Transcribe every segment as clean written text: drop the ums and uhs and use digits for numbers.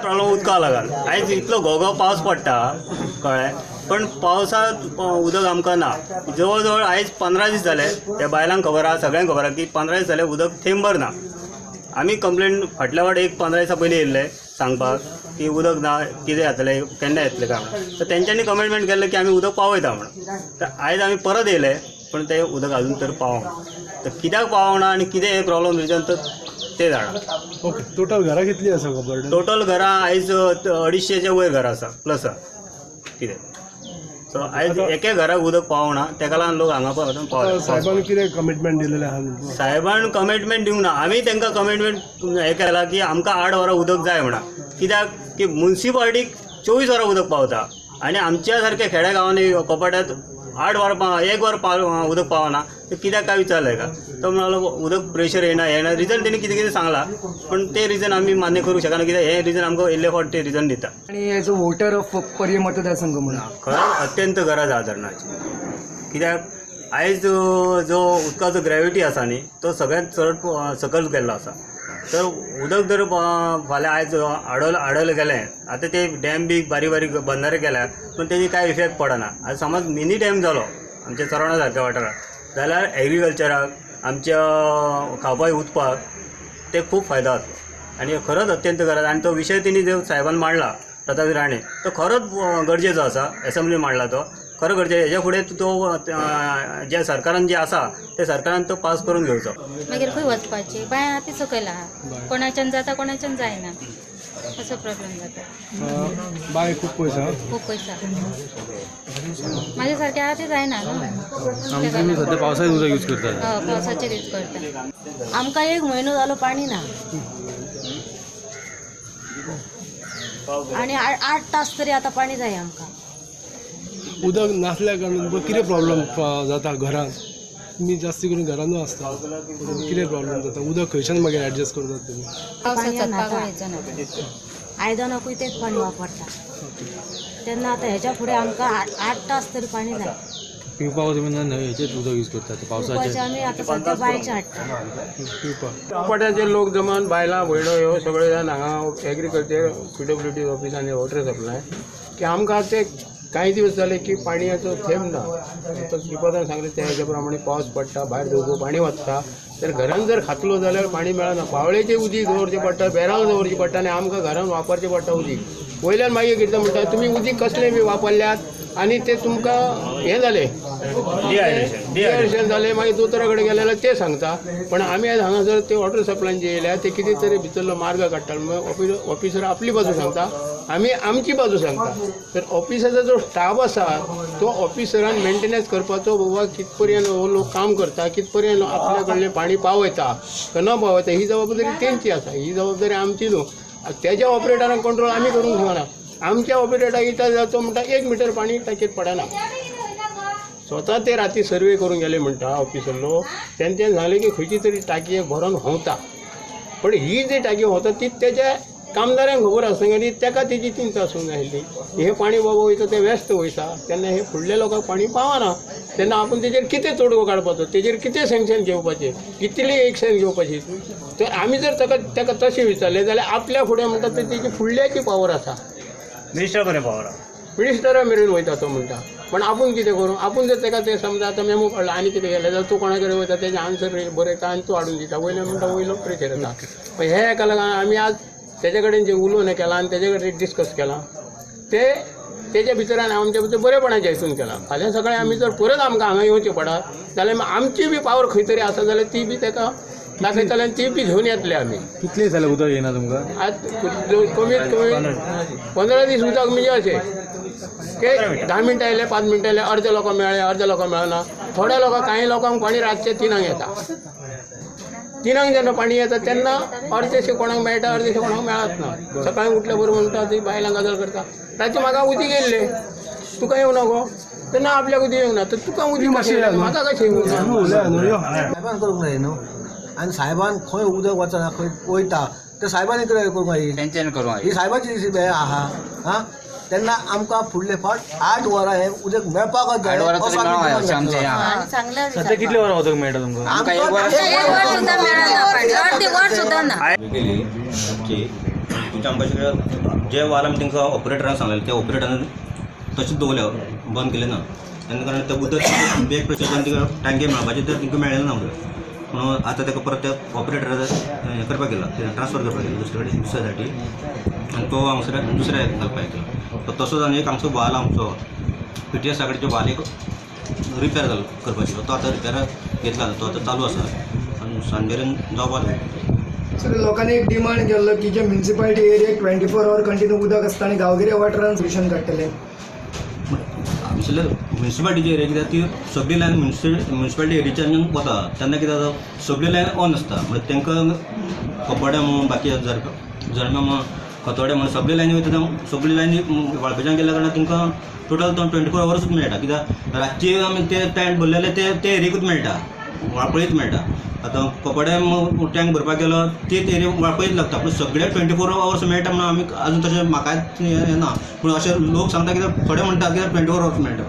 Problem उदका लागून आयज इतलो घोघो पावस पडटा कळ्ळें पण पावसात उदक आमकां ना जवळ जवळ आयज 15 दीस जाले त्या बायलांक खबर आहा सगळ्यांक खबर आहा की 15 दीस जाले उदक थेंबर ना आमी कंप्लेंट फाटल्या वाट एक 15 दिसां पयलीं येयल्ले सांगपाक की उदक ना कितें जातलें केन्ना येतलें काय म्हणून तर तेंच्यांनी कमिटमेंट केल्लें की आमी उदक पावयता म्हणून तर आयज आमी परत येयले पण ते उदक अजून तर पावना तर कित्याक पावना आनी कितें हे प्रॉब्लम रिजन तर ते जाणा ओके टोटल घरां कितली आसा खबर टोटल घरां आयज 250च्या वयर घरां आसा प्लस कितें सो आयज एके घराक उदक पावना तेका लागून लोक हांगा पावता साहेबांनी कितें कमिटमेंट दिलेलें आहा साहेबान कमिटमेंट दिवंक ना आमी तांकां कमिटमेंट हें केलां की आमकां 8 वरां उदक जाय म्हणा कित्याक की म्युन्सिपाल्टीक 24 वरां उदक पावता आनी आमच्या सारक्या खेड्या गांवांनी कोपाट्यात 8 वरां 1 वर उदक पावना तर कित्याक काय विचारलें का तो म्हणालो उदक प्रेशर येना रिजन तेणी कितें कितें सांगलां पण ते रिजन आमी मान्य करूंक शकना कित्याक हे रिजन आमकां येयल्ले फावट ते रिजन दिता आणि हेजो वोटर ऑफ पर्य मतदारसंघ म्हणून खरंच अत्यंत गरज आहा धरणाची कित्याक आयज जो उदकाचो ग्रॅविटी आसा न्ही तो सगळ्यांत चड सकयल गेल्लो आसा तर उदक जर फाल्यां आयज आडवलें गेलें आतां ते डॅम बी बारीक बारीक बंधारे केल्यात पण तेजी कांय इफेक्ट पडना आतां समज मिनी डॅम जालो आमच्या चरणा सारक्या वाठारांत जाल्यार एग्रीकल्चराक आमच्या खावपाक उदपाक ते खूब फायदो जातलो आनी खरोच अत्यंत गरज आनी तो विशय तेणी जो साहेबान मांडला प्रताप राणे तो खरोच गरजेचो आसा एसेंब्ली मांडला तो खरो गरजेचो हेज्या फुडें तो ज्या सरकारान जे आसा ते सरकारान तो पास करून घेवचो मागीर खंय वचपाची बाय ती सकयल आहा कोणाच्यान जाता कोणाच्यान जायना असो प्रॉब्लेम जाता बाय खूब पयसा म्हाज्या सारकें आहा ते जायना न्हू सध्या पावसाळ्यात उदक यूज करतात पावसाचेर यूज करता आमकां 1 म्हयनो जालो पाणी ना आणि 8 तास तरी आता पाणी जाय आमकां उदक नासल्या कारणान कितें प्रॉब्लेम जाता घरान तुमी जास्ती करून घरानूच आसता कितें प्रॉब्लेम जाता उदक खंयच्यान मागीर एडजस्ट करतात तुमी पावसाचो पागोळेचो ना आयदनाकूय तेच पाणी वापरता तेन्ना आतां हेच्या फुडें आमकां 8 तास तरी पाणी जाय पिवपाक तुमी हेचेच उदक यूज करतात पावसाचे आमी आतां सद्या बांयचे हाडटा कोपाट्याचे लोक जमान बायलां भयणो ह्यो सगळे जाण हांगा एग्रीकल्चर PWD ऑफिसान वॉटर सप्लाय की आमकां ते काही दिवस जाले की पाणयाचो थेंब ना तो श्रीपादान सांगले त्या हेज्या प्रमाणे पावस पडटा भायर दोगो पाणी वचता तर घरान जर खातलो जाल्यार पाणी मेळना पावळेचें उदीक दवरचें पडटा बेरांक दवरचें पडटा आनी आमकां घरान वापरचें पडटा उदीक वयल्यान मागीर कितें म्हणटा तुमी उदीक कसलें बी वापरल्यात आनी ते तुमकां हें जालें डिहायड्रेशन जालें मागीर दोतोरा कडेन गेले जाल्यार ते सांगता पण आमी आयज हांगासर ते वॉटर सप्लायन जे येयल्या ते कितें तरी भितरलो मार्ग काडटा ऑफिसर आपली बाजू सांगता आमी आमची बाजू सांगता तर ऑफिसाचो जो स्टाफ आसा तो ऑफिसरान मेंटेनन्स करपाचो बाबा कित पर्यंत लोक काम करता कित पर्यंत आपल्या कडलें पाणी पावयता काय न पावयता ही जबाबदारी तेंची आसा ही जबाबदारी आमची न्हू तेज्या ऑपरेटरांक कंट्रोल आमी करूंक शकना आमच्या ऑपरेटराक इटा जातो म्हणटा 1 मिटर पाणी टाकीत पडना स्वता ते राती सर्वे करून गेले म्हणटा ऑफिसर लोक तेंच्यान झाले की खंयची तरी टाकी भरून व्हांवता पण ही जी टाकी व्हांवता ती तेज्या कामदारांक खबर आसता आनी तेका तेजी चिंता आसूंक जाय हे पाणी बाबा वयता तें व्यस्त वयता तेन्ना हे फुडल्या लोकांक पाणी पावना तेन्ना आपूण तेजेर कितें तोडगो काडपाचो तेजेर कितें सँक्शन घेवपाचें कितली एक्शन घेवपाची तर आमी जर तेका तशें विचारलें जाल्यार आपल्या फुडें म्हणटा ते तेजी फुडल्याची पावर आसा मिनिस्टर कडेन पावर मिनिस्टरा मेरेन वयता तो म्हणटा पण आपूण कितें करूं आपूण जर तेका ते समजा आतां मेमो कळ्ळा आनी कितें गेलें जाल्यार तूं कोणा कडेन वयता तेजें आन्सर बरयता आनी तूं हाडून दिता वयल्यान म्हणटा वयलो प्रेशर येता पण हे हेका लागून आमी आज तेजे कडेन जे उलोवन केलां आनी तेजे कडेन डिस्कस केलां तेजे भितर आनी आमच्या भितर बरेपणाचें हितून केलां फाल्यां सकाळीं आमी जर परत आमकां हांगा येवचें पडत जाल्यार आमची बी पावर खंय तरी आसा जाल्यार ती बी तेका दाखयतले आनी ती बी घेवन येतले आमी कितले जाले उदक येना तुमकां आज कमीत कमी 15 दीस उदक म्हणजे अशें की 10 मिनटां येयले 5 मिनटां येयले अर्दे लोकां मेळ्ळे अर्दे लोकांक मेळना थोड्या लोकांक काही लोकांक पाणी रातचे 3 येता 3 जेन्ना पाणी येता तेन्ना अर्देशे कोणाक मेळटा अर्देशे कोणाक मेळत ना सकाळीं उठल्या बरोबर म्हणटा ती बायलां गजाल करता रातचे म्हाका उदीक येयल्ले तुका येवं नाको तेन्ना आपल्याक उदीक येवं ना तर तुका उदीक कशें म्हाका कशें येवं साहेबान करूंक जाय न्हू आनी साहेबान खंय उदक वचना खंय वयता ते साहेबांनी कितें करूंक जाय ही साहेबाची आहा हां तेन्ना आमकां फुडले फावट 8 वरां हे उदक मेळपाकच जाय सध्या कितले वरां उदक मेळटा तुमकां अर्दी वर सुद्दां ना तुमच्या आमकां जे वाल आमी तांकां ऑपरेटरान सांगलेलें त्या ऑपरेटरान तशेंच दवरल्या बंद केलें ना तेन्ना कारण तें उदक बॅक प्रेशरान तिका टँके मेळपाचें तर तिका मेळ्ळें ना म्हणून आतां ताका परत त्या ऑपरेटरान हें करपाक गेला ट्रान्सफर करपाक गेला दुसऱ्या साठी आनी तो हांगसर दुसऱ्या घालपाक गेलो तसोच आनी एक आमचो वाल आमचो PTS कडेचो वाल एक रिपेर करपाचो तो आतां रिपेराक घेतला तो आतां चालू आसा आनी सांजेरेन जावपाक लागलो. सर लोकांनी एक डिमांड केल्लो की जे म्युन्सिपालिटी एरियेक 24 hour कंटिन्यू उदक आसता आनी गांवगिऱ्या वाठारांत सोल्युशन काडटले. आमचे म्युन्सिपालिटीची एरिया कित्याक ती सगळी लायन म्युन्सिपालिटी एरियाच्यान वता तेन्ना कितें जाता सगळी लायन ऑन आसता म्हणजे तांकां कपड्या म्हूण बाकी जळम्या म्हूण खतोडे म्हूण सगळी लायनी वयता सगळी लायनी वाळपेच्यान गेल्या कारणान तांकां टोटल 24 hours मेळटा कित्याक रातची आमी ते टँक भरलेले ते एरियेकूच मेळटा वाळपळीत मेळटा. आतां कपडे टँक भरपाक गेलो तीच एरिया वाळपळीत लागता पूण सगळे 24 hours मेळटा म्हणून आमी आजून तशें म्हाका येना पूण अशे लोक सांगता कित्याक थोडे म्हणटा कित्याक 24 hours मेळटा.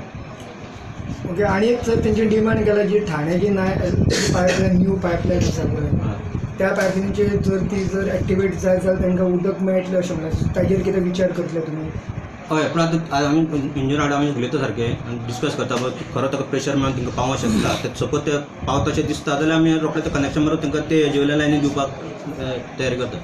ओके आनी एक सर तेंची डिमांड केला जी ठाण्याची पायपलायन न्यू पायपलायन आसा पळय त्या पायपलायनीचेर जर एक्टिवेट जाय जाल्यार तांकां उदक मेळटलें अशें म्हणल्यार ताजेर कितें विचार करतले तुमी. हय पूण आतां आमी इंजिनियर हाडून आमी उलयता सारकें डिस्कस करता खरो ताका प्रेशर मेळून तांकां पावोंक शकता सपोज ते पावता अशें दिसता जाल्यार आमी रोखडें तें कनेक्शन मारून तांकां ते हेजे वयल्या लायनी दिवपाक तयारी करता.